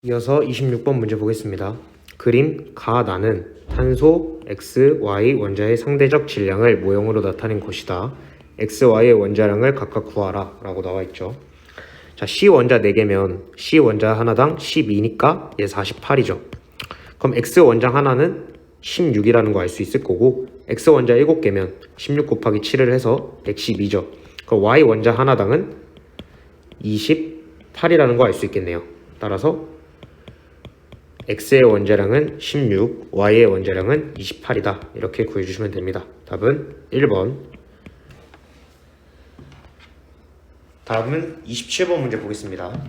이어서 26번 문제 보겠습니다. 그림 가나는 탄소 X, Y 원자의 상대적 질량을 모형으로 나타낸 것이다. X, Y의 원자량을 각각 구하라 라고 나와 있죠. 자, C 원자 4개면 C 원자 하나당 12니까 얘 48이죠. 그럼 X 원자 하나는 16이라는 거 알 수 있을 거고 X 원자 7개면 16 곱하기 7을 해서 112죠. 그럼 Y 원자 하나당은 28이라는 거 알 수 있겠네요. 따라서 X의 원자량은 16, Y의 원자량은 28이다. 이렇게 구해주시면 됩니다. 답은 1번. 다음은 27번 문제 보겠습니다.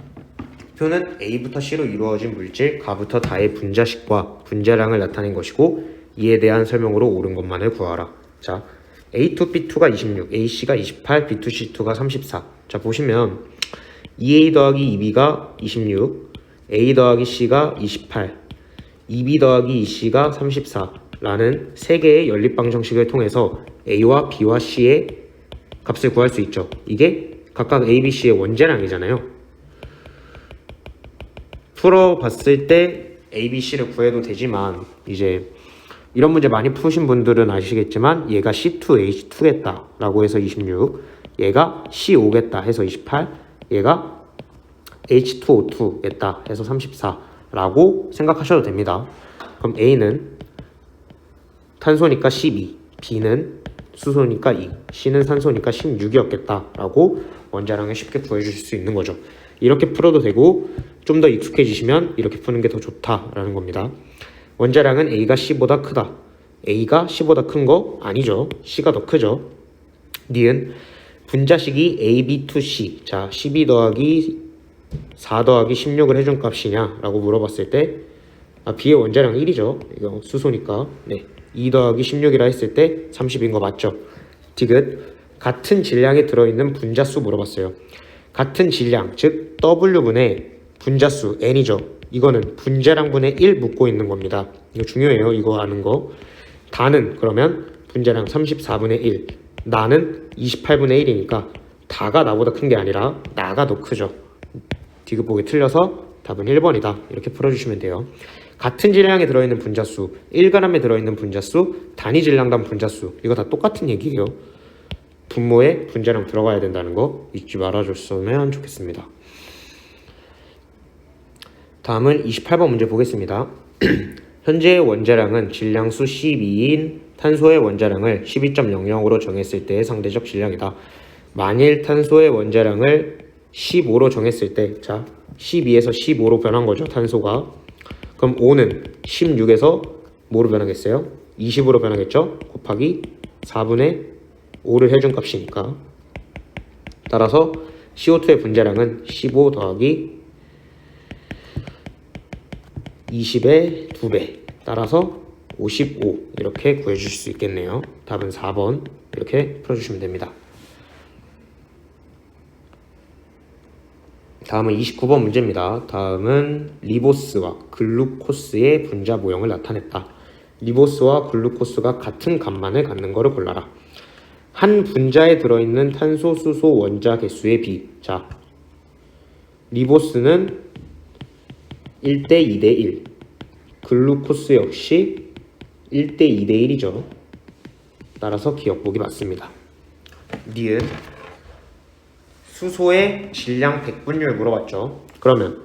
표는 A부터 C로 이루어진 물질 가부터 다의 분자식과 분자량을 나타낸 것이고 이에 대한 설명으로 옳은 것만을 구하라. 자, A2, B2가 26, AC가 28, B2, C2가 34. 자, 보시면 2A 더하기 2B가 26, A 더하기 C가 28, 2B 더하기 2C가 34라는 세 개의 연립 방정식을 통해서 A와 B와 C의 값을 구할 수 있죠. 이게 각각 A, B, C의 원자량이잖아요. 풀어봤을 때 A, B, C를 구해도 되지만 이제 이런 문제 많이 푸신 분들은 아시겠지만 얘가 C2H2겠다 라고 해서 26, 얘가 C5겠다 해서 28, 얘가 H2O2겠다 해서 34라고 생각하셔도 됩니다. 그럼 A는 탄소니까 12, B는 수소니까 2, C는 산소니까 16이었겠다 라고 원자량을 쉽게 구해주실 수 있는 거죠. 이렇게 풀어도 되고 좀 더 익숙해지시면 이렇게 푸는 게 더 좋다라는 겁니다. 원자량은 A가 C보다 크다. A가 C보다 큰 거 아니죠. C가 더 크죠. 니은 분자식이 AB2C, 자 12 더하기 4 더하기 16을 해준 값이냐 라고 물어봤을 때 B의 원자량 1이죠. 이거 수소니까 2 더하기 16이라 했을 때 30인 거 맞죠? 디귿 같은 질량에 들어있는 분자수 물어봤어요. 같은 질량, 즉 W분의 분자수 N이죠. 이거는 분자량분의 1 묻고 있는 겁니다. 이거 중요해요. 이거 아는 거. 다는 그러면 분자량 34분의 1, 나는 28분의 1이니까 다가 나보다 큰 게 아니라 나가 더 크죠. 디귿 보기 틀려서 답은 1번이다. 이렇게 풀어주시면 돼요. 같은 질량에 들어있는 분자수, 1g에 들어있는 분자수, 단위 질량당 분자수 이거 다 똑같은 얘기예요. 분모에 분자량 들어가야 된다는 거 잊지 말아줬으면 좋겠습니다. 다음은 28번 문제 보겠습니다. 현재의 원자량은 질량수 12인 탄소의 원자량을 12.00으로 정했을 때의 상대적 질량이다. 만일 탄소의 원자량을 15로 정했을 때, 자 12에서 15로 변한 거죠. 탄소가. 그럼 5는 16에서 뭐로 변하겠어요? 20으로 변하겠죠? 곱하기 4분의 5를 해준 값이니까. 따라서 CO2의 분자량은 15 더하기 20의 2배. 따라서 55 이렇게 구해주실 수 있겠네요. 답은 4번 이렇게 풀어주시면 됩니다. 다음은 29번 문제입니다. 다음은 리보스와 글루코스의 분자 모형을 나타냈다. 리보스와 글루코스가 같은 값만을 갖는 것을 골라라. 한 분자에 들어있는 탄소, 수소 원자 개수의 비. 자, 리보스는 1대 2대 1. 글루코스 역시 1대 2대 1이죠. 따라서 기억보기 맞습니다. 니은 수소의 질량 백분율 물어봤죠. 그러면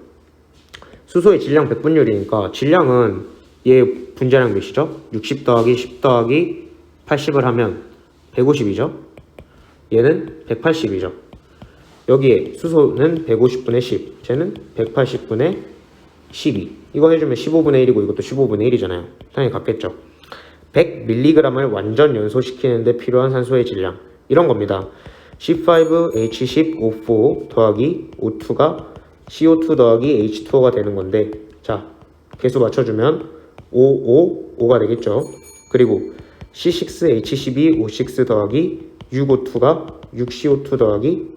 수소의 질량 백분율이니까 질량은 얘 분자량 몇이죠? 60 더하기 10 더하기 80을 하면 150이죠. 얘는 180이죠. 여기에 수소는 150분의 10, 쟤는 180분의 12. 이거 해주면 15분의 1이고 이것도 15분의 1이잖아요. 당연히 같겠죠. 100mg을 완전 연소시키는데 필요한 산소의 질량. 이런 겁니다. C5H10O4 더하기 O2가 CO2 더하기 H2O가 되는 건데, 자 개수 맞춰주면 5가 되겠죠. 그리고 C6H12O6 더하기 6O2가 6CO2 더하기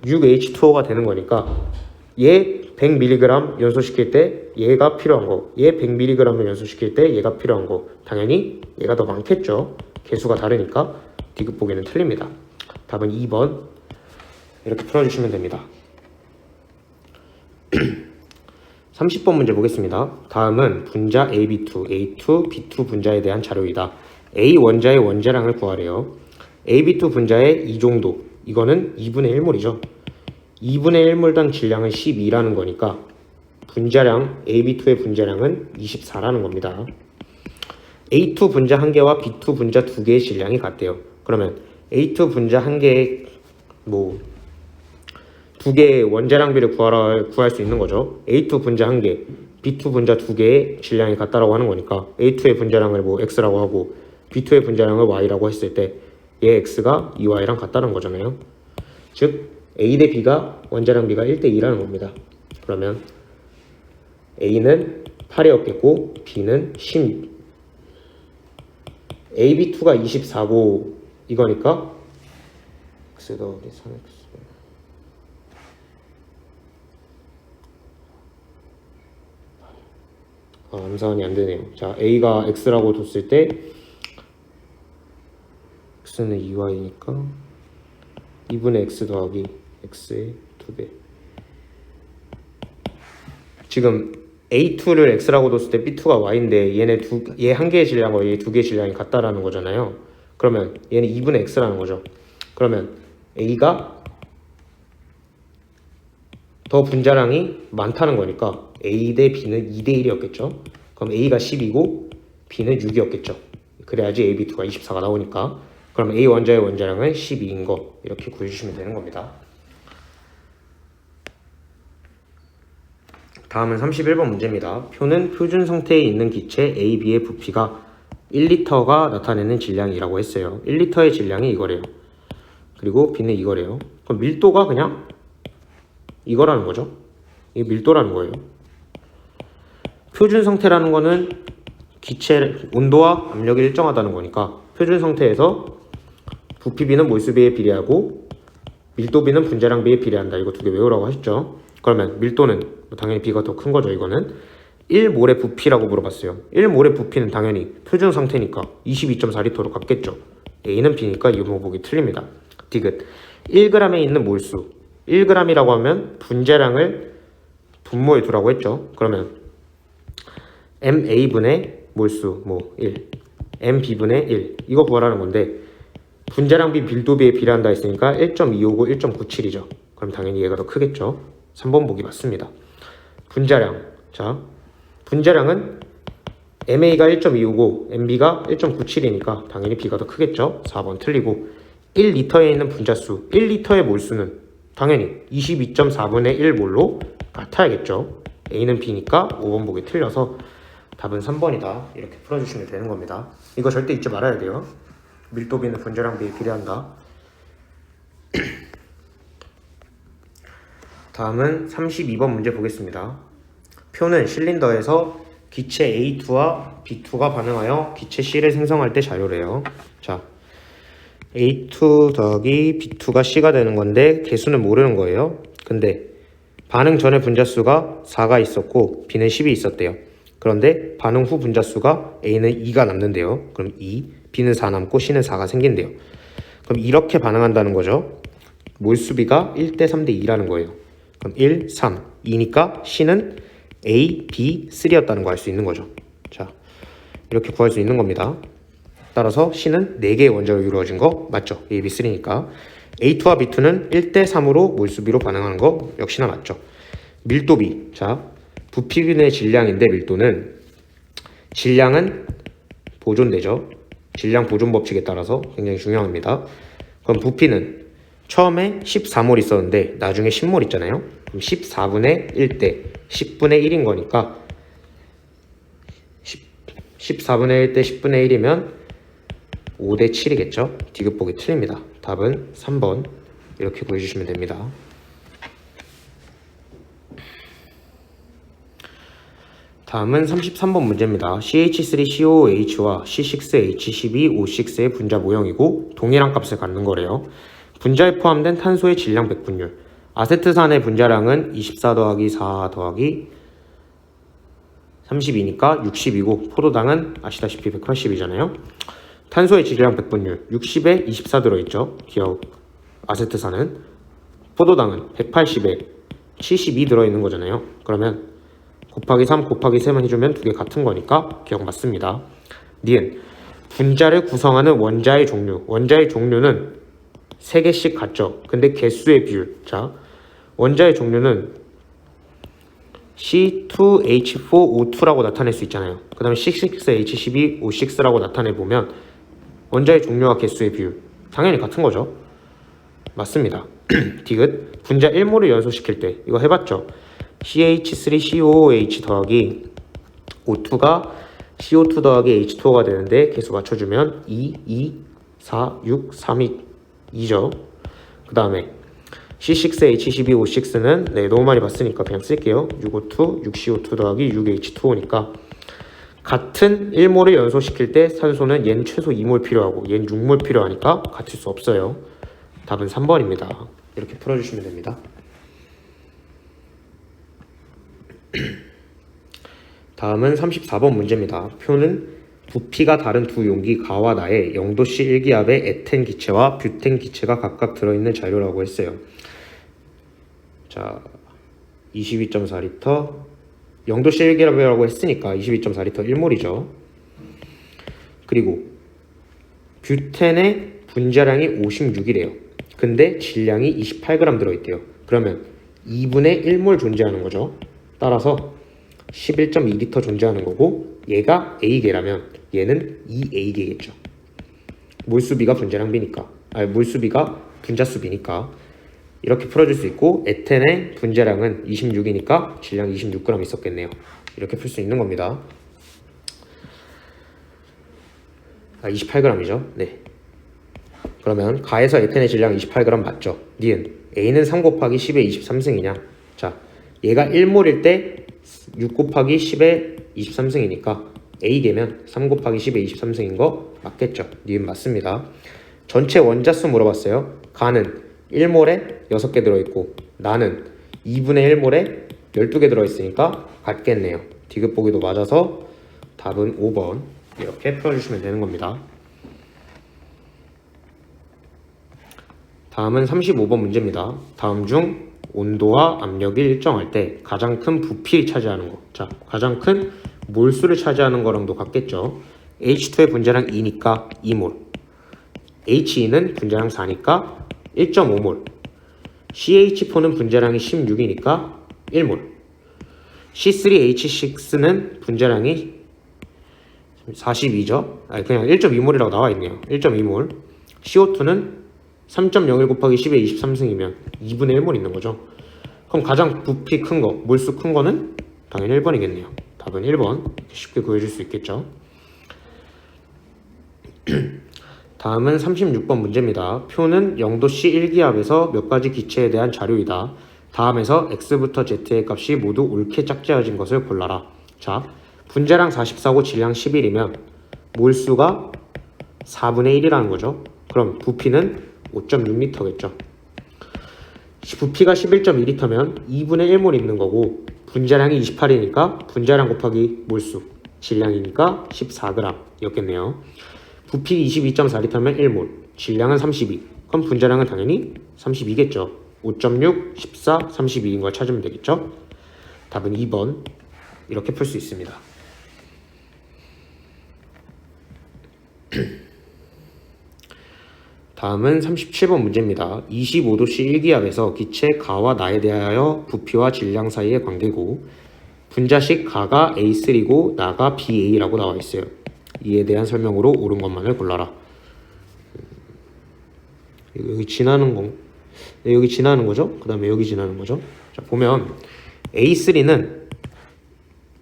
6H2O가 되는 거니까 얘 100mg 연소시킬 때 얘가 필요한 거, 얘 100mg을 연소시킬 때 얘가 필요한 거, 당연히 얘가 더 많겠죠. 개수가 다르니까 디귿 보기는 틀립니다. 답은 2번 이렇게 풀어주시면 됩니다. 30번 문제 보겠습니다. 다음은 분자 AB2, A2, B2 분자에 대한 자료이다. A 원자의 원자량을 구하래요. AB2 분자의 이종도, 이거는 2분의 1몰이죠. 2분의 1몰당 질량은 12라는 거니까 분자량, AB2의 분자량은 24라는 겁니다. A2 분자 1개와 B2 분자 2개의 질량이 같대요. 그러면 A2 분자 1개의 2개의 원자량비를 구할 수 있는 거죠. A2 분자 1개, B2 분자 2개의 질량이 같다라고 하는 거니까 A2의 분자량을 X라고 하고 B2의 분자량을 Y라고 했을 때 얘 X가 이 Y랑 같다는 거잖아요. 즉 A 대 B가 원자량비가 1대 2라는 겁니다. 그러면 A는 8이었겠고 B는 16. AB2가 24고 이거니까 X 더하기 3X. 암산이 안 되네요. 자, A가 X라고 뒀을 때 X는 2Y니까 2분의 X 더하기 X의 2배. 지금 A2를 X라고 뒀을 때 B2가 Y인데 얘 한 개의 질량과 얘 두 개의 질량이 같다라는 거잖아요. 그러면 얘는 2분의 X라는 거죠. 그러면 A가 더 분자량이 많다는 거니까 A 대 B는 2대 1이었겠죠. 그럼 A가 10이고 B는 6이었겠죠. 그래야지 AB2가 24가 나오니까. 그럼 A 원자의 원자량은 12인 거 이렇게 구해주시면 되는 겁니다. 다음은 31번 문제입니다. 표는 표준 상태에 있는 기체 A, B의 부피가 1리터가 나타내는 질량이라고 했어요. 1리터의 질량이 이거래요. 그리고 B는 이거래요. 그럼 밀도가 그냥 이거라는 거죠. 이게 밀도라는 거예요. 표준 상태라는 거는 기체 온도와 압력이 일정하다는 거니까 표준 상태에서 부피비는 몰수비에 비례하고 밀도비는 분자량비에 비례한다. 이거 두 개 외우라고 하셨죠. 그러면 밀도는 당연히 B가 더 큰 거죠. 이거는 1몰의 부피라고 물어봤어요. 1몰의 부피는 당연히 표준 상태니까 22.4리터로 같겠죠. A는 B니까 이 문법이 틀립니다. 디귿 1g에 있는 몰수 1g이라고 하면 분자량을 분모에 두라고 했죠. 그러면 MA분의 몰수 1 MB분의 1 이거 구하라는 건데 분자량비 밀도비에 비례한다 했으니까 1.259 1.97이죠. 그럼 당연히 얘가 더 크겠죠. 3번 보기 맞습니다. 분자량, 자 분자량은 MA가 1.259 MB가 1.97이니까 당연히 B가 더 크겠죠. 4번 틀리고 1리터에 있는 분자수 1리터의 몰수는 당연히 22.4분의 1몰로 같아야겠죠. A는 B니까 5번 보기 틀려서 답은 3번이다. 이렇게 풀어주시면 되는 겁니다. 이거 절대 잊지 말아야 돼요. 밀도비는 분자량비에 비례한다. 다음은 32번 문제 보겠습니다. 표는 실린더에서 기체 A2와 B2가 반응하여 기체 C를 생성할 때 자료래요. 자, A2 더하기 B2가 C가 되는 건데 개수는 모르는 거예요. 근데 반응 전에 분자수가 4가 있었고 B는 10이 있었대요. 그런데 반응 후 분자수가 A는 2가 남는데요. 그럼 2, B는 4 남고 C는 4가 생긴대요. 그럼 이렇게 반응한다는 거죠. 몰수비가 1대 3대 2라는 거예요. 그럼 1, 3, 2니까 C는 A, B, 3였다는 거 알 수 있는 거죠. 자, 이렇게 구할 수 있는 겁니다. 따라서 C는 4개의 원자로 이루어진 거 맞죠? A, B, 3니까 A2와 B2는 1대 3으로 몰수비로 반응하는 거 역시나 맞죠? 밀도비, 자 부피균의 질량인데 밀도는 질량은 보존되죠. 질량 보존 법칙에 따라서 굉장히 중요합니다. 그럼 부피는 처음에 14몰 있었는데 나중에 10몰 있잖아요. 그럼 14분의 1대 10분의 1인 거니까 14분의 1대 10분의 1이면 5대 7이겠죠. 디귿 보기 틀립니다. 답은 3번 이렇게 구해주시면 됩니다. 다음은 33번 문제입니다. CH3COOH와 C6H12O6의 분자 모형이고 동일한 값을 갖는 거래요. 분자에 포함된 탄소의 질량 백분율. 아세트산의 분자량은 24 더하기 4 더하기 32니까 60이고 포도당은 아시다시피 180이잖아요. 탄소의 질량 백분율 60에 24 들어있죠. 기억 아세트산은. 포도당은 180에 72 들어있는 거잖아요. 그러면 곱하기 3 곱하기 3만 해주면 두 개 같은 거니까 기억 맞습니다. 니은 분자를 구성하는 원자의 종류. 원자의 종류는 3개씩 같죠. 근데 개수의 비율. 자, 원자의 종류는 C2H4O2라고 나타낼 수 있잖아요. 그 다음에 C6H12O6라고 나타내보면 원자의 종류와 개수의 비율 당연히 같은 거죠. 맞습니다. 디귿 분자 1몰을 연소시킬 때 이거 해봤죠. CH3COOH 더하기 O2가 CO2 더하기 H2O가 되는데 개수 맞춰주면 2, 4, 6, 3이 2죠. 그 다음에 C6H12O6는 너무 많이 봤으니까 그냥 쓸게요. 6O2, 6CO2 더하기 6H2O니까 같은 1몰을 연소시킬 때 산소는 얘는 최소 2몰 필요하고 얘는 6몰 필요하니까 같을 수 없어요. 답은 3번입니다. 이렇게 풀어주시면 됩니다. 다음은 34번 문제입니다. 표는 부피가 다른 두 용기 가와 나에 0도씨 1기압의 에텐 기체와 뷰텐 기체가 각각 들어있는 자료라고 했어요. 자, 22.4리터 0도씨 1기압이라고 했으니까 22.4리터 1몰이죠. 그리고 뷰텐의 분자량이 56이래요. 근데 질량이 28g 들어있대요. 그러면 2분의 1몰 존재하는 거죠. 따라서 11.2리터 존재하는 거고 얘가 A개라면 얘는 2A개겠죠. 몰수비가 분자량 비니까 몰수비가 분자수 비니까 이렇게 풀어줄 수 있고 에텐의 분자량은 26이니까 질량 26g 있었겠네요. 이렇게 풀 수 있는 겁니다. 28g이죠. 네. 그러면 가에서 에텐의 질량 28g 맞죠? 니은 A는 3 곱하기 10의 23승이냐? 자, 얘가 1몰일 때 6 곱하기 10의 23승이니까 A개면 3 곱하기 10의 23승인 거 맞겠죠? 니은 맞습니다. 전체 원자수 물어봤어요. 가는 1몰에 6개 들어있고 나는 2분의 1몰에 12개 들어있으니까 같겠네요. 디귿 보기도 맞아서 답은 5번 이렇게 풀어주시면 되는 겁니다. 다음은 35번 문제입니다. 다음 중 온도와 압력이 일정할 때 가장 큰 부피를 차지하는 거. 자, 가장 큰 몰수를 차지하는 거랑도 같겠죠. H2의 분자량 2니까 2몰. HE는 분자량 4니까 1.5몰. CH4는 분자량이 16이니까 1몰. C3H6는 분자량이 42죠. 그냥 1.2몰이라고 나와 있네요. 1.2몰. CO2는 3.01 곱하기 10의 23승이면 2분의 1몰 있는 거죠. 그럼 가장 부피 큰 거, 몰수 큰 거는 당연히 1번이겠네요. 답은 1번. 쉽게 구해줄 수 있겠죠. 다음은 36번 문제입니다. 표는 0도씨 1기압에서 몇 가지 기체에 대한 자료이다. 다음에서 X부터 Z의 값이 모두 옳게 짝지어진 것을 골라라. 자, 분자량 44고 질량 11이면 몰수가 4분의 1이라는 거죠. 그럼 부피는 5.6리터겠죠. 부피가 11.2리터면 2분의 1몰 있는 거고 분자량이 28이니까 분자량 곱하기 몰수 질량이니까 14g 였겠네요. 부피 22.4리터면 1몰 질량은 32 그럼 분자량은 당연히 32겠죠. 5.6, 14, 32인 걸 찾으면 되겠죠. 답은 2번 이렇게 풀 수 있습니다. 다음은 37번 문제입니다. 25도씨 1기압에서 기체 가와 나에 대하여 부피와 질량 사이의 관계고 분자식 가가 A3고 나가 BA라고 나와 있어요. 이에 대한 설명으로 옳은 것만을 골라라. 여기 지나는 거죠? 그 다음에 여기 지나는 거죠? 자, 보면 A3는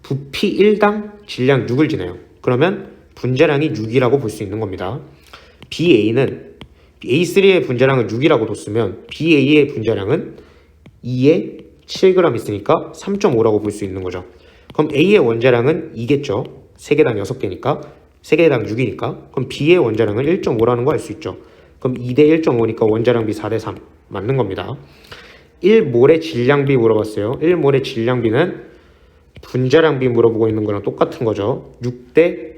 부피 1당 질량 6을 지나요. 그러면 분자량이 6이라고 볼 수 있는 겁니다. BA는 A3의 분자량을 6이라고 뒀으면 BA의 분자량은 2에 7g 있으니까 3.5라고 볼 수 있는 거죠. 그럼 A의 원자량은 2겠죠. 3개당 6개니까 3개당 6이니까 그럼 B의 원자량은 1.5라는 거 알 수 있죠. 그럼 2대 1.5니까 원자량비 4대 3 맞는 겁니다. 1몰의 질량비 물어봤어요. 1몰의 질량비는 분자량비 물어보고 있는 거랑 똑같은 거죠. 6대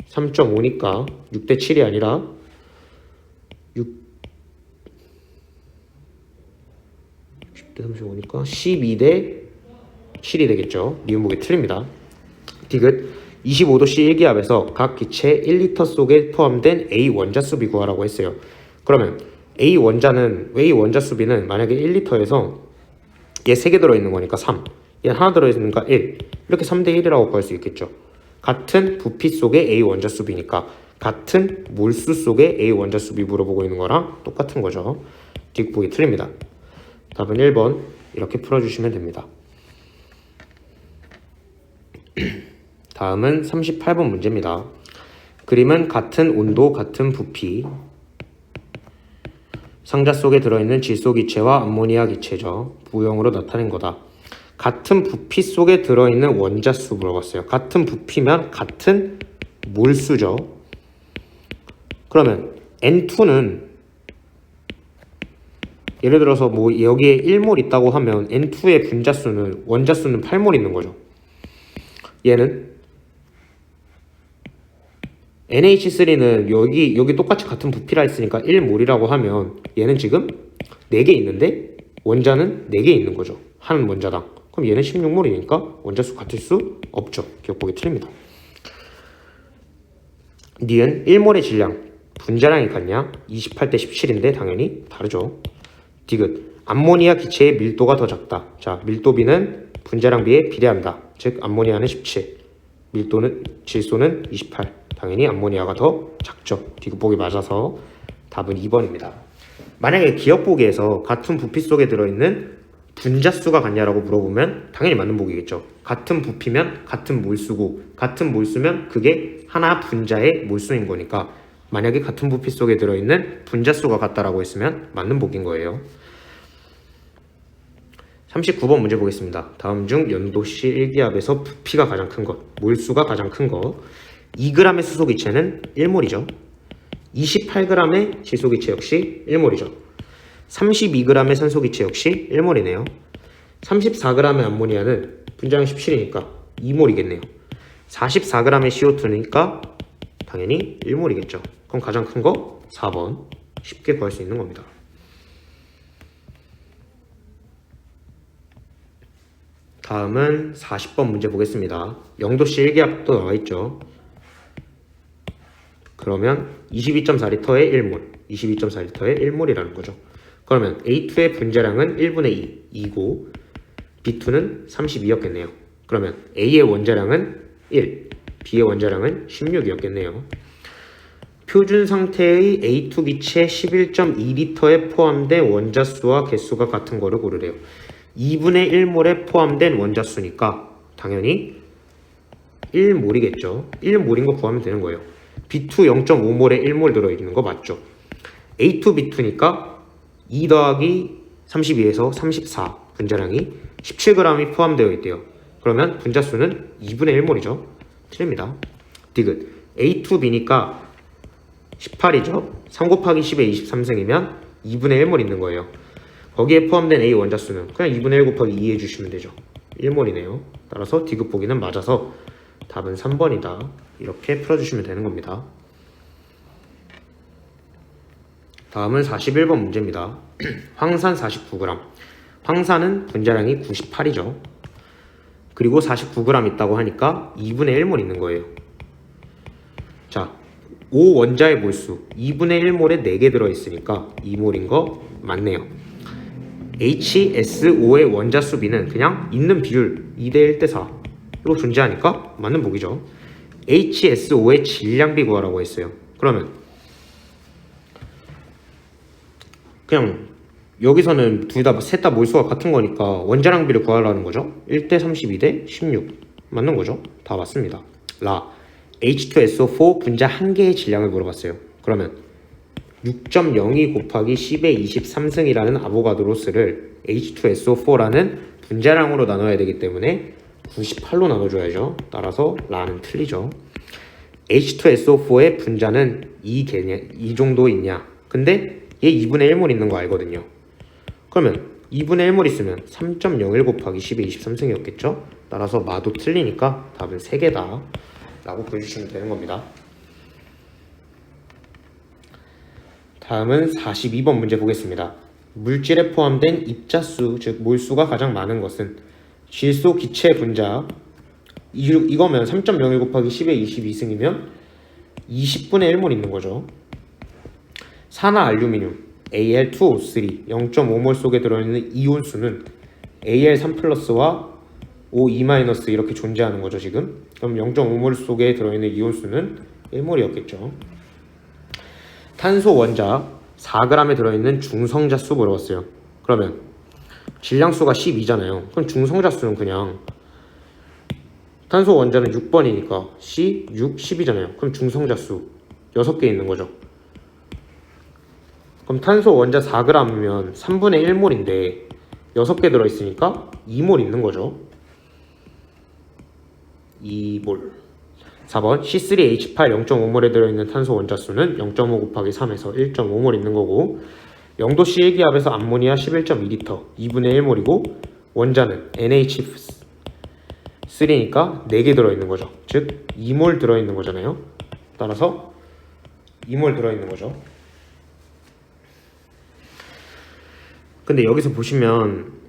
3.5니까 6대 7이 아니라 10대 35니까 12대 실이 되겠죠. 니은 보기 틀립니다. 디귿 25도씨 1기압에서 각 기체 1리터 속에 포함된 A 원자수비 구하라고 했어요. 그러면 A 원자수비는 만약에 1리터에서 얘 3개 들어있는 거니까 3, 얘 하나 들어있으니까 1, 이렇게 3대 1이라고 구할 수 있겠죠. 같은 부피 속의 A 원자수비니까 같은 몰수 속의 A 원자수비 물어보고 있는 거랑 똑같은 거죠. 디귿 보기 틀립니다. 답은 1번 이렇게 풀어주시면 됩니다. 다음은 38번 문제입니다. 그림은 같은 온도, 같은 부피 상자 속에 들어있는 질소 기체와 암모니아 기체죠. 부형으로 나타낸 거다. 같은 부피 속에 들어있는 원자수 물어봤어요. 같은 부피면 같은 몰수죠. 그러면 N2는 예를 들어서 뭐 여기에 1몰 있다고 하면 N2의 분자수는 원자수는 8몰 있는 거죠. 얘는 NH3는 여기 똑같이 같은 부피라 했으니까 1몰이라고 하면 얘는 지금 4개 있는데 원자는 4개 있는 거죠. 한 원자당. 그럼 얘는 16몰이니까 원자수 같을 수 없죠. 기억보기 틀립니다. 니은 1몰의 질량 분자량이 같냐? 28대 17인데 당연히 다르죠. 디귿 암모니아 기체의 밀도가 더 작다. 자, 밀도비는 분자량 비에 비례한다. 즉 암모니아는 17, 질소는 28. 당연히 암모니아가 더 작죠. 디귿 보기 맞아서 답은 2번입니다. 만약에 기억 보기에서 같은 부피 속에 들어있는 분자수가 같냐라고 물어보면 당연히 맞는 보기겠죠. 같은 부피면 같은 몰수고 같은 몰수면 그게 하나 분자의 몰수인 거니까 만약에 같은 부피 속에 들어있는 분자수가 같다라고 했으면 맞는 보기인 거예요. 39번 문제 보겠습니다. 다음 중 연도시 1기압에서 부피가 가장 큰 것, 몰수가 가장 큰 것. 2g의 수소기체는 1몰이죠. 28g의 질소기체 역시 1몰이죠. 32g의 산소기체 역시 1몰이네요. 34g의 암모니아는 분자량 17이니까 2몰이겠네요. 44g의 CO2니까 당연히 1몰이겠죠. 그럼 가장 큰 거 4번 쉽게 구할 수 있는 겁니다. 다음은 40번 문제 보겠습니다. 0도씨 1기압도 나와있죠. 그러면 22.4L의 1몰, 22.4L의 1몰이라는 거죠. 그러면 A2의 분자량은 1분의 2이고 B2는 32였겠네요. 그러면 A의 원자량은 1, B의 원자량은 16이었겠네요. 표준 상태의 A2 기체 11.2L에 포함된 원자수와 개수가 같은 거를 고르래요. 2분의 1몰에 포함된 원자수니까 당연히 1몰이겠죠. 1몰인 거 구하면 되는 거예요. B2 0.5몰에 1몰 들어있는 거 맞죠? A2 B2니까 2 더하기 32에서 34 분자량이 17g이 포함되어 있대요. 그러면 분자수는 2분의 1몰이죠. 틀립니다. 디귿 A2B니까 18이죠. 3 곱하기 10에 23승이면 2분의 1몰 있는 거예요. 거기에 포함된 A 원자수는 그냥 2분의 1 곱하기 2 해주시면 되죠. 1몰이네요. 따라서 디귿 보기는 맞아서 답은 3번이다. 이렇게 풀어주시면 되는 겁니다. 다음은 41번 문제입니다. 황산 49g. 황산은 분자량이 98이죠. 그리고 49g 있다고 하니까 2분의 1몰 있는 거예요. 자, 5원자의 몰수 2분의 1몰에 4개 들어있으니까 2몰인 거 맞네요. HSO의 원자수 비는 그냥 있는 비율 2대 1대 4로 존재하니까 맞는 보기죠. HSO의 질량비 구하라고 했어요. 그러면 그냥 여기서는 셋 다 몰수가 같은 거니까 원자량비를 구하라는 거죠. 1대 32대 16 맞는 거죠. 다 맞습니다. H2SO4 분자 한 개의 질량을 물어봤어요. 그러면 6.02 곱하기 10의 23승이라는 아보가드로스를 H2SO4라는 분자량으로 나눠야 되기 때문에 98로 나눠줘야죠. 따라서 라는 틀리죠. H2SO4의 분자는 이 정도 있냐? 근데 얘 2분의 1몰 있는 거 알거든요. 그러면 2분의 1몰 있으면 3.01 곱하기 10의 23승이었겠죠? 따라서 마도 틀리니까 답은 3개다 라고 보여주시면 되는 겁니다. 다음은 42번 문제 보겠습니다. 물질에 포함된 입자수, 즉 몰수가 가장 많은 것은 질소 기체 분자 이거면 3.01 곱하기 10의 22승이면 20분의 1몰 있는 거죠. 산화 알루미늄 Al2O3 0.5몰 속에 들어있는 이온수는 Al3 플러스와 O2 마이너스 이렇게 존재하는 거죠 지금. 그럼 0.5몰 속에 들어있는 이온수는 1몰이었겠죠. 탄소 원자 4g에 들어있는 중성자수 물어봤어요. 그러면 질량수가 12잖아요. 그럼 중성자수는 그냥 탄소 원자는 6번이니까 C, 6, 10이잖아요. 그럼 중성자수 6개 있는 거죠. 그럼 탄소 원자 4g이면 3분의 1몰인데 6개 들어있으니까 2몰 있는 거죠. 2몰. 4번 C3H8 0.5몰에 들어있는 탄소 원자수는 0.5 곱하기 3에서 1.5몰 있는 거고 0도 C 기압에서 암모니아 11.2L 2분의 1몰이고 원자는 NH3니까 4개 들어있는 거죠. 즉 2몰 들어있는 거잖아요. 따라서 2몰 들어있는 거죠. 근데 여기서 보시면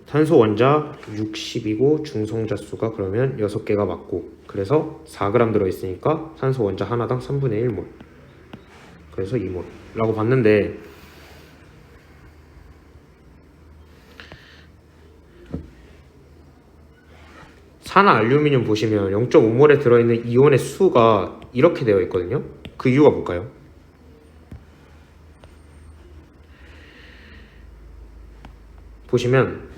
탄소 원자 60이고 중성자수가 그러면 6개가 맞고 그래서 4g 들어있으니까 탄소 원자 하나당 3분의 1몰 그래서 2몰 라고 봤는데 산화 알루미늄 보시면 0.5몰에 들어있는 이온의 수가 이렇게 되어 있거든요. 그 이유가 뭘까요? 보시면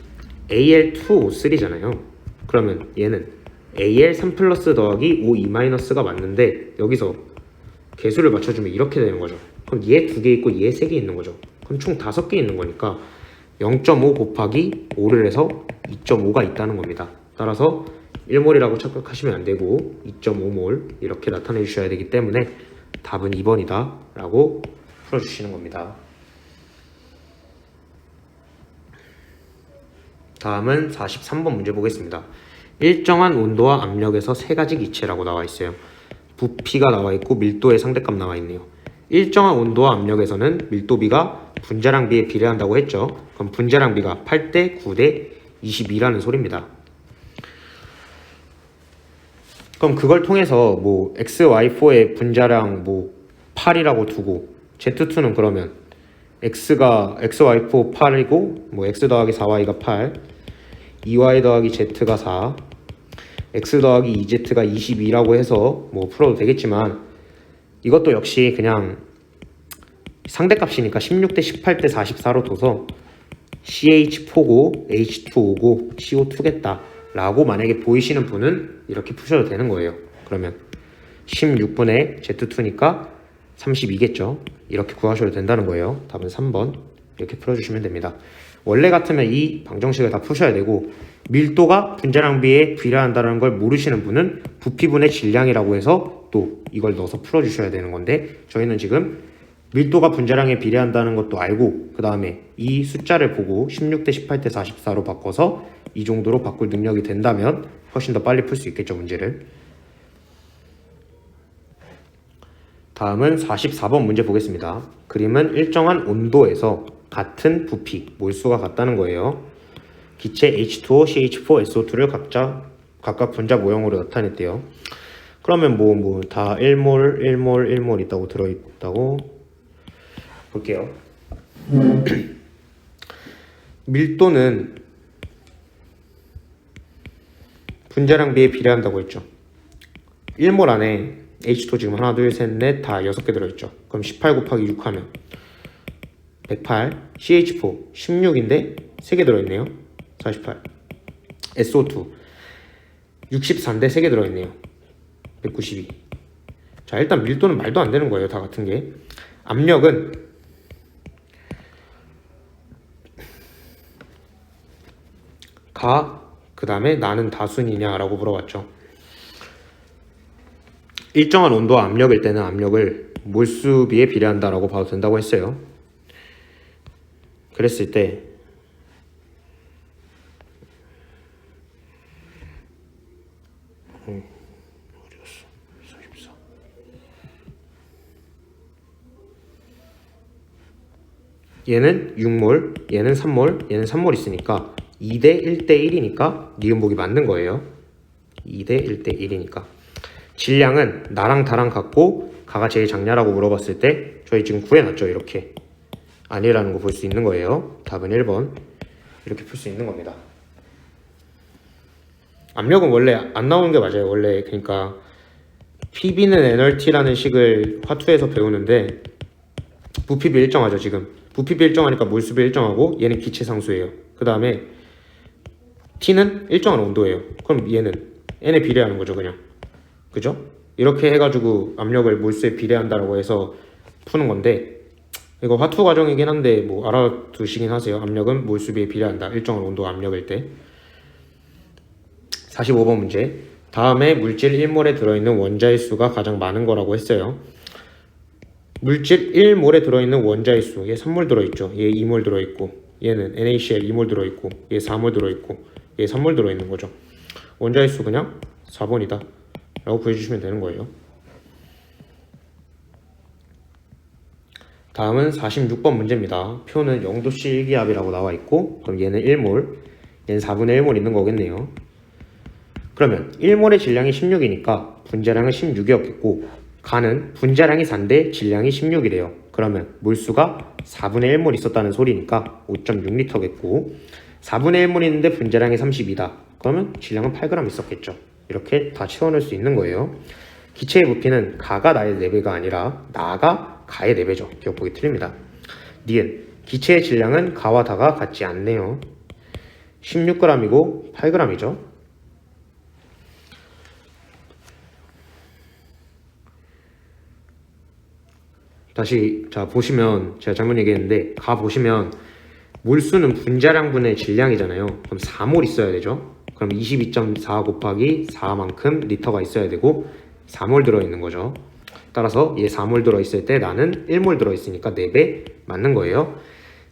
Al2O3잖아요. 그러면 얘는 Al3 플러스 더하기 O2 마이너스가 맞는데 여기서 개수를 맞춰주면 이렇게 되는 거죠. 그럼 얘 2개 있고 얘 3개 있는 거죠. 그럼 총 5개 있는 거니까 0.5 곱하기 5를 해서 2.5가 있다는 겁니다. 따라서 1몰이라고 착각하시면 안 되고 2.5몰 이렇게 나타내 주셔야 되기 때문에 답은 2번이다 라고 풀어주시는 겁니다. 다음은 43번 문제 보겠습니다. 일정한 온도와 압력에서 세 가지 기체라고 나와 있어요. 부피가 나와 있고 밀도의 상대값 나와 있네요. 일정한 온도와 압력에서는 밀도비가 분자량 비에 비례한다고 했죠. 그럼 분자량 비가 8대 9대 22라는 소리입니다. 그럼 그걸 통해서 뭐 XY4의 분자량 뭐 8이라고 두고 Z2는 그러면 XY4 8이고 뭐 X 더하기 4Y가 8 2Y 더하기 Z가 4 X 더하기 2Z가 22라고 해서 뭐 풀어도 되겠지만 이것도 역시 그냥 상대값이니까 16대 18대 44로 둬서 CH4고 H2O고 CO2겠다 라고 만약에 보이시는 분은 이렇게 푸셔도 되는 거예요. 그러면 16분의 Z2니까 32겠죠. 이렇게 구하셔도 된다는 거예요. 답은 3번 이렇게 풀어주시면 됩니다. 원래 같으면 이 방정식을 다 푸셔야 되고 밀도가 분자량 비에 비례한다는 걸 모르시는 분은 부피분의 질량이라고 해서 또 이걸 넣어서 풀어주셔야 되는 건데 저희는 지금 밀도가 분자량에 비례한다는 것도 알고 그 다음에 이 숫자를 보고 16대 18대 44로 바꿔서 이 정도로 바꿀 능력이 된다면 훨씬 더 빨리 풀 수 있겠죠 문제를. 다음은 44번 문제 보겠습니다. 그림은 일정한 온도에서 같은 부피, 몰수가 같다는 거예요. 기체 H2O, CH4, SO2를 각각 분자 모형으로 나타냈대요. 그러면 뭐 다 1몰, 1몰, 1몰 있다고 들어있다고 볼게요. 밀도는 분자량 비에 비례한다고 했죠. 1몰 안에 H2 지금 하나, 둘, 셋, 넷 다 6개 들어있죠. 그럼 18 곱하기 6 하면 108, CH4 16인데 3개 들어있네요. 48, SO2 64인데 3개 들어있네요. 192. 자, 일단 밀도는 말도 안 되는 거예요. 다 같은 게. 압력은 그 다음에 나는 다순이냐 라고 물어봤죠. 일정한 온도와 압력일 때는 압력을 몰수비에 비례한다 라고 봐도 된다고 했어요. 그랬을 때 어디였어? 44. 얘는 6몰, 얘는 3몰, 얘는 3몰 있으니까 2대 1대 1이니까 니은복이 맞는 거예요. 2대 1대 1이니까. 질량은 나랑 다랑 같고 가가 제일 작냐라고 물어봤을 때 저희 지금 구해놨죠. 이렇게 아니라는 거 볼 수 있는 거예요. 답은 1번. 이렇게 풀 수 있는 겁니다. 압력은 원래 안 나오는 게 맞아요. 원래 그러니까 PB는 NRT라는 식을 화투에서 배우는데 부피비 일정하죠. 지금 부피비 일정하니까 몰수비 일정하고 얘는 기체상수예요. 그 다음에 T는 일정한 온도예요. 그럼 얘는 N에 비례하는 거죠. 그냥 그죠? 이렇게 해가지고 압력을 몰수에 비례한다라고 해서 푸는 건데 이거 화투 과정이긴 한데 뭐 알아두시긴 하세요. 압력은 몰수비에 비례한다. 일정한 온도 압력일 때. 45번 문제. 다음에 물질 1몰에 들어있는 원자의 수가 가장 많은 거라고 했어요. 물질 1몰에 들어있는 원자의 수. 얘 3몰 들어있죠. 얘 2몰 들어있고 얘는 NaCl 2몰 들어있고 얘 4몰 들어있고 얘 3몰 들어있는 거죠. 원자의 수 그냥 4번이다 라고 구해주시면 되는 거예요. 다음은 46번 문제입니다. 표는 0도씨 1기압이라고 나와 있고 그럼 얘는 1몰 얘는 4분의 1몰 있는 거겠네요. 그러면 1몰의 질량이 16이니까 분자량은 16이었겠고 가는 분자량이 4인데 질량이 16이래요. 그러면 몰수가 4분의 1몰 있었다는 소리니까 5.6L겠고 4분의 1몰 있는데 분자량이 32다. 그러면 질량은 8g 있었겠죠. 이렇게 다 채워넣을 수 있는 거예요. 기체의 부피는 가가 나의 4배가 아니라 나가 가의 4배죠. 기억보기 틀립니다. 니은 기체의 질량은 가와 다가 같지 않네요. 16g이고 8g이죠. 다시 자 보시면 제가 잘못 얘기했는데 가 보시면 몰수는 분자량분의 질량이잖아요. 그럼 4몰 있어야 되죠. 그럼 22.4 곱하기 4만큼 리터가 있어야 되고 4몰 들어있는 거죠. 따라서 얘 4몰 들어있을 때 나는 1몰 들어있으니까 4배 맞는 거예요.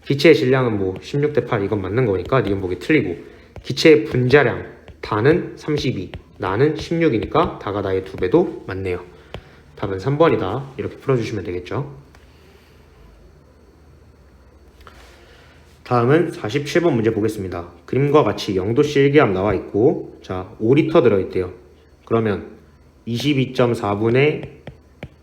기체의 질량은 뭐 16대 8 이건 맞는 거니까 니은보기 틀리고 기체의 분자량 다는 32 나는 16이니까 다가 나의 2배도 맞네요. 답은 3번이다. 이렇게 풀어주시면 되겠죠. 다음은 47번 문제 보겠습니다. 그림과 같이 0도씨 1기압 나와 있고 자 5리터 들어있대요. 그러면 22.4분의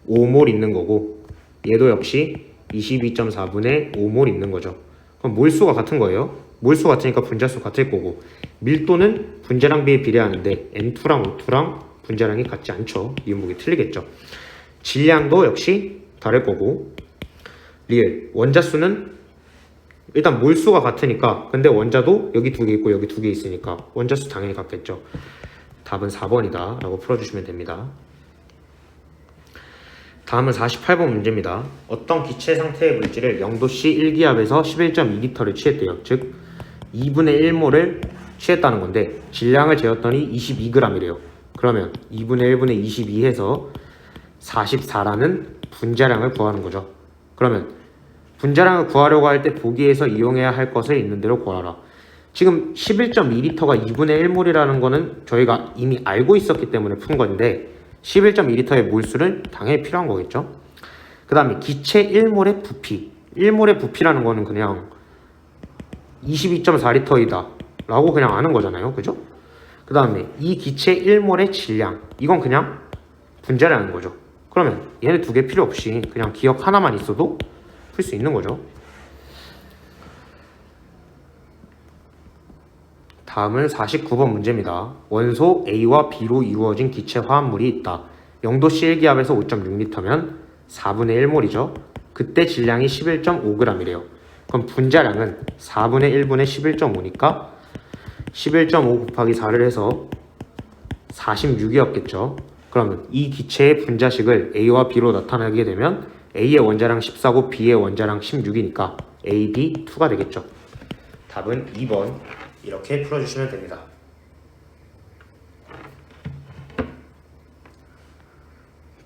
5몰 있는 거고 얘도 역시 22.4분의 5몰 있는 거죠. 그럼 몰수가 같은 거예요. 몰수 같으니까 분자수 같을 거고 밀도는 분자량 비에 비례하는데 N2랑 O2랑 분자량이 같지 않죠. 이음복이 틀리겠죠. 질량도 역시 다를 거고 리을 원자수는 일단 몰수가 같으니까 근데 원자도 여기 2개 있고 여기 2개 있으니까 원자수 당연히 같겠죠. 답은 4번이다 라고 풀어주시면 됩니다. 다음은 48번 문제입니다. 어떤 기체 상태의 물질을 0도씨 1기압에서 11.2L를 취했대요. 즉 2분의 1몰을 취했다는 건데 질량을 재었더니 22g이래요. 그러면 2분의 1분의 22 해서 44라는 분자량을 구하는 거죠. 그러면 분자량을 구하려고 할 때 보기에서 이용해야 할 것을 있는 대로 구하라. 지금 11.2L가 2분의 1몰이라는 거는 저희가 이미 알고 있었기 때문에 푼 건데 11.2L의 몰수는 당연히 필요한 거겠죠. 그 다음에 기체 1몰의 부피 1몰의 부피라는 거는 그냥 22.4L이다 라고 그냥 아는 거잖아요. 그죠? 그 다음에 이 기체 1몰의 질량 이건 그냥 분자량인 거죠. 그러면 얘네 2개 필요 없이 그냥 기억 하나만 있어도 풀 수 있는 거죠. 다음은 49번 문제입니다. 원소 A와 B로 이루어진 기체 화합물이 있다. 0도씨 1기압에서 5.6L면 4분의 1몰이죠. 그때 질량이 11.5g이래요. 그럼 분자량은 4분의 1분의 11.5니까 11.5 곱하기 4를 해서 46이었겠죠. 그러면 이 기체의 분자식을 A와 B로 나타내게 되면 A의 원자량 14고 B의 원자량 16이니까 A, B, 2가 되겠죠. 답은 2번 이렇게 풀어주시면 됩니다.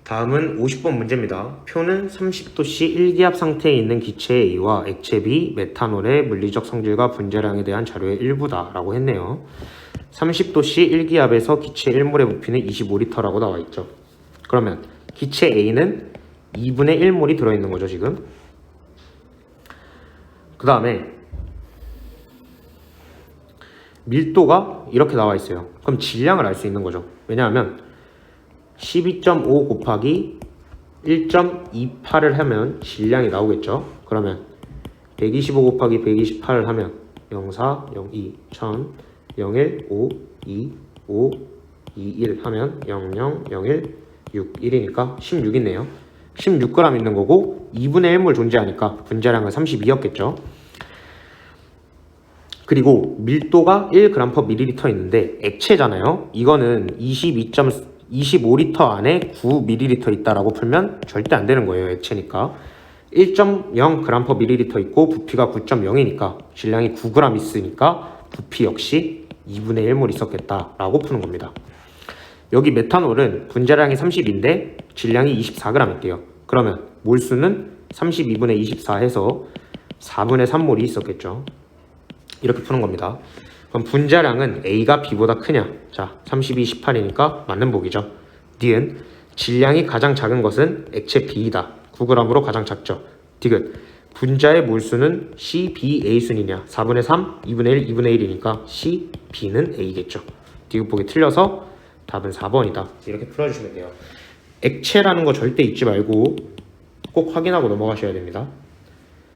다음은 50번 문제입니다. 표는 30도씨 1기압 상태에 있는 기체 A와 액체 B, 메탄올의 물리적 성질과 분자량에 대한 자료의 일부다 라고 했네요. 30도씨 1기압에서 기체 1몰의 부피는 25L라고 나와 있죠. 그러면 기체 A는 2분의 1몰이 들어있는 거죠 지금. 그 다음에 밀도가 이렇게 나와 있어요. 그럼 질량을 알 수 있는 거죠. 왜냐하면 12.5 곱하기 1.28을 하면 질량이 나오겠죠. 그러면 125 곱하기 128을 하면 04, 02, 1000, 01, 5, 2, 5, 2, 1 하면 00, 01, 6, 1이니까 16이네요. 16g 있는 거고 2분의 1몰 존재하니까 분자량은 32였겠죠. 그리고 밀도가 1g/ml 있는데 액체잖아요. 이거는 25리터 안에 9ml 있다라고 풀면 절대 안 되는 거예요. 액체니까. 1.0g/ml 있고 부피가 9.0이니까 질량이 9g 있으니까 부피 역시 2분의 1몰 있었겠다라고 푸는 겁니다. 여기 메탄올은 분자량이 30인데 질량이 24g 있대요. 그러면 몰수는 32분의 24 해서 4분의 3몰이 있었겠죠. 이렇게 푸는 겁니다. 그럼 분자량은 A가 B보다 크냐? 자, 32, 18이니까 맞는 보기죠. 니은 질량이 가장 작은 것은 액체 B이다. 9g으로 가장 작죠. 디귿 분자의 몰수는 C, B, A 순이냐? 4분의 3, 2분의 1, 2분의 1이니까 C, B는 A겠죠. 디귿 보기 틀려서 답은 4번이다. 이렇게 풀어주시면 돼요. 액체라는 거 절대 잊지 말고 꼭 확인하고 넘어가셔야 됩니다.